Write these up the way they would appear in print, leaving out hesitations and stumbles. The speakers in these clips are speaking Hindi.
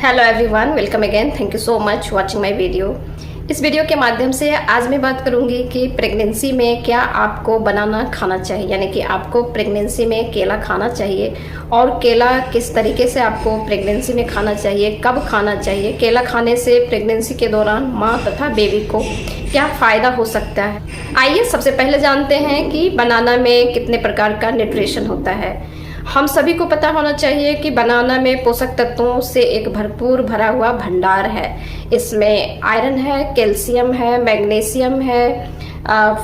Hello everyone, welcome again. Thank you so much watching my video. इस वीडियो के माध्यम से आज मैं बात करूंगी कि प्रेगनेंसी में क्या आपको बनाना खाना चाहिए, यानी कि आपको प्रेगनेंसी में केला खाना चाहिए और केला किस तरीके से आपको प्रेगनेंसी में खाना चाहिए, कब खाना चाहिए, केला खाने से प्रेगनेंसी के दौरान माँ तथा बेबी को क्या फ़ायदा हो सकता है। आइए सबसे पहले जानते हैं कि बनाना में कितने प्रकार का न्यूट्रिशन होता है। हम सभी को पता होना चाहिए कि बनाना में पोषक तत्वों से एक भरपूर भरा हुआ भंडार है। इसमें आयरन है, कैल्शियम है, मैग्नीशियम है,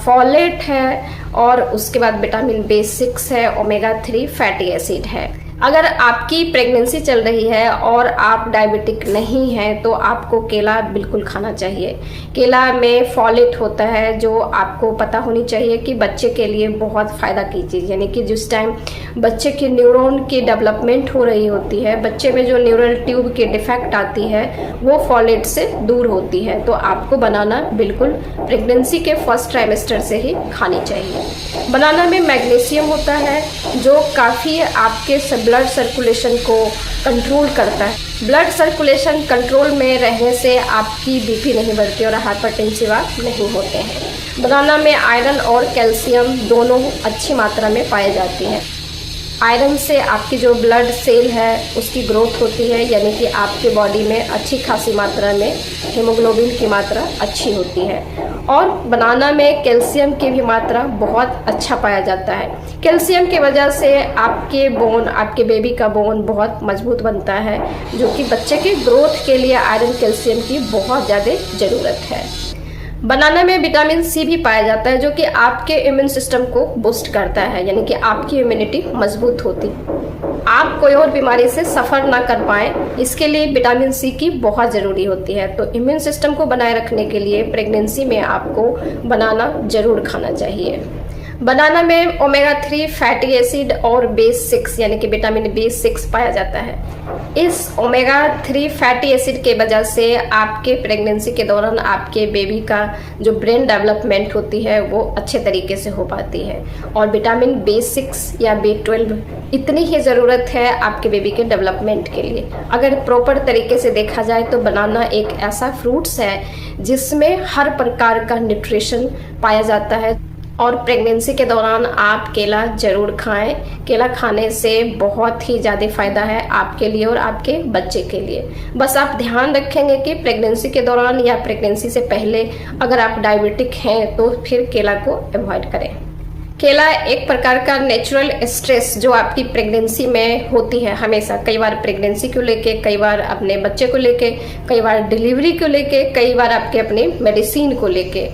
फॉलेट है और उसके बाद विटामिन B6 है, ओमेगा 3 फैटी एसिड है। अगर आपकी प्रेगनेंसी चल रही है और आप डायबिटिक नहीं हैं तो आपको केला बिल्कुल खाना चाहिए। केला में फॉलेट होता है जो आपको पता होनी चाहिए कि बच्चे के लिए बहुत फ़ायदा की चीज़, यानी कि जिस टाइम बच्चे की न्यूरॉन की डेवलपमेंट हो रही होती है, बच्चे में जो न्यूरल ट्यूब की डिफेक्ट आती है वो फॉलेट से दूर होती है। तो आपको बनाना बिल्कुल प्रेगनेंसी के फर्स्ट ट्राइमेस्टर से ही खानी चाहिए। बनाना में मैग्नीशियम होता है जो काफ़ी आपके ब्लड सर्कुलेशन को कंट्रोल करता है। ब्लड सर्कुलेशन कंट्रोल में रहने से आपकी बीपी नहीं बढ़ती और हाइपरटेंसिव आप नहीं होते हैं। बनाना में आयरन और कैल्शियम दोनों अच्छी मात्रा में पाए जाती हैं। आयरन से आपकी जो ब्लड सेल है उसकी ग्रोथ होती है, यानी कि आपके बॉडी में अच्छी खासी मात्रा में हीमोग्लोबिन की मात्रा अच्छी होती है। और बनाना में कैल्शियम की भी मात्रा बहुत अच्छा पाया जाता है। कैल्शियम की वजह से आपके बोन, आपके बेबी का बोन बहुत मजबूत बनता है, जो कि बच्चे के ग्रोथ के लिए आयरन कैल्शियम की बहुत ज़्यादा ज़रूरत है। बनाना में विटामिन C भी पाया जाता है जो कि आपके इम्यून सिस्टम को बूस्ट करता है, यानी कि आपकी इम्यूनिटी मजबूत होती है। आप कोई और बीमारी से सफ़र ना कर पाएँ, इसके लिए विटामिन C की बहुत ज़रूरी होती है। तो इम्यून सिस्टम को बनाए रखने के लिए प्रेगनेंसी में आपको बनाना ज़रूर खाना चाहिए। बनाना में ओमेगा 3 फैटी एसिड और B6 यानी कि विटामिन B6 पाया जाता है। इस ओमेगा 3 फैटी एसिड के वजह से आपके प्रेगनेंसी के दौरान आपके बेबी का जो ब्रेन डेवलपमेंट होती है वो अच्छे तरीके से हो पाती है। और विटामिन B6 या B12 इतनी ही ज़रूरत है आपके बेबी के डेवलपमेंट के लिए। अगर प्रॉपर तरीके से देखा जाए तो बनाना एक ऐसा फ्रूट्स है जिसमें हर प्रकार का न्यूट्रिशन पाया जाता है। और प्रेगनेंसी के दौरान आप केला ज़रूर खाएं। केला खाने से बहुत ही ज़्यादा फ़ायदा है आपके लिए और आपके बच्चे के लिए। बस आप ध्यान रखेंगे कि प्रेगनेंसी के दौरान या प्रेगनेंसी से पहले अगर आप डायबिटिक हैं तो फिर केला को अवॉइड करें। केला एक प्रकार का नेचुरल स्ट्रेस जो आपकी प्रेगनेंसी में होती है हमेशा, कई बार प्रेगनेंसी को लेके, कई बार अपने बच्चे को लेके, कई बार डिलीवरी को लेके, कई बार आपके अपने मेडिसिन को लेके,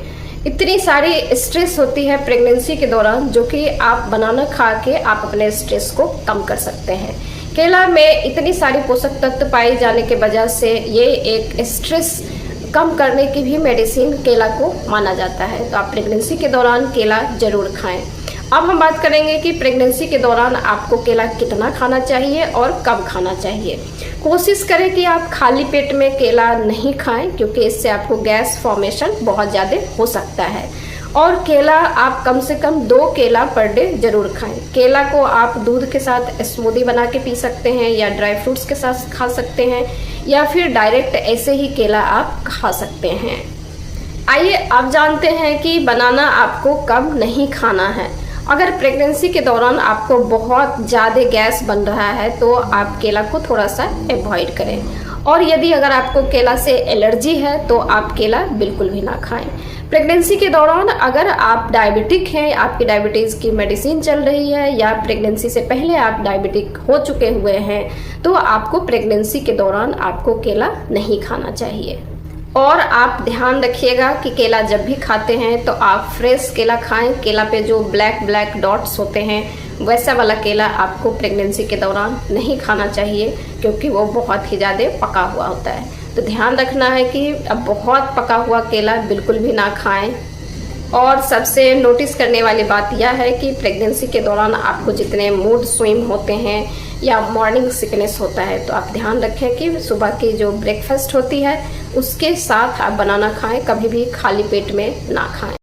इतनी सारी स्ट्रेस होती है प्रेगनेंसी के दौरान जो कि आप बनाना खा के आप अपने स्ट्रेस को कम कर सकते हैं। केला में इतनी सारी पोषक तत्व पाए जाने के वजह से ये एक स्ट्रेस कम करने की भी मेडिसिन केला को माना जाता है। तो आप प्रेगनेंसी के दौरान केला ज़रूर खाएं। अब हम बात करेंगे कि प्रेगनेंसी के दौरान आपको केला कितना खाना चाहिए और कब खाना चाहिए। कोशिश करें कि आप खाली पेट में केला नहीं खाएं, क्योंकि इससे आपको गैस फॉर्मेशन बहुत ज़्यादा हो सकता है। और केला आप कम से कम 2 केला पर डे ज़रूर खाएं। केला को आप दूध के साथ स्मूदी बना के पी सकते हैं या ड्राई फ्रूट्स के साथ खा सकते हैं या फिर डायरेक्ट ऐसे ही केला आप खा सकते हैं। आइए अब जानते हैं कि बनाना आपको कब नहीं खाना है। अगर प्रेगनेंसी के दौरान आपको बहुत ज़्यादा गैस बन रहा है तो आप केला को थोड़ा सा अवॉइड करें। और यदि अगर आपको केला से एलर्जी है तो आप केला बिल्कुल भी ना खाएं। प्रेगनेंसी के दौरान अगर आप डायबिटिक हैं, आपकी डायबिटीज़ की मेडिसिन चल रही है या प्रेगनेंसी से पहले आप डायबिटिक हो चुके हुए हैं तो आपको प्रेगनेंसी के दौरान आपको केला नहीं खाना चाहिए। और आप ध्यान रखिएगा कि केला जब भी खाते हैं तो आप फ्रेश केला खाएं। केला पे जो ब्लैक डॉट्स होते हैं वैसा वाला केला आपको प्रेगनेंसी के दौरान नहीं खाना चाहिए, क्योंकि वो बहुत ही ज़्यादा पका हुआ होता है। तो ध्यान रखना है कि अब बहुत पका हुआ केला बिल्कुल भी ना खाएं। और सबसे नोटिस करने वाली बात यह है कि प्रेगनेंसी के दौरान आपको जितने मूड स्विंग होते हैं या मॉर्निंग सिकनेस होता है तो आप ध्यान रखें कि सुबह की जो ब्रेकफास्ट होती है उसके साथ आप बनाना खाएं, कभी भी खाली पेट में ना खाएं।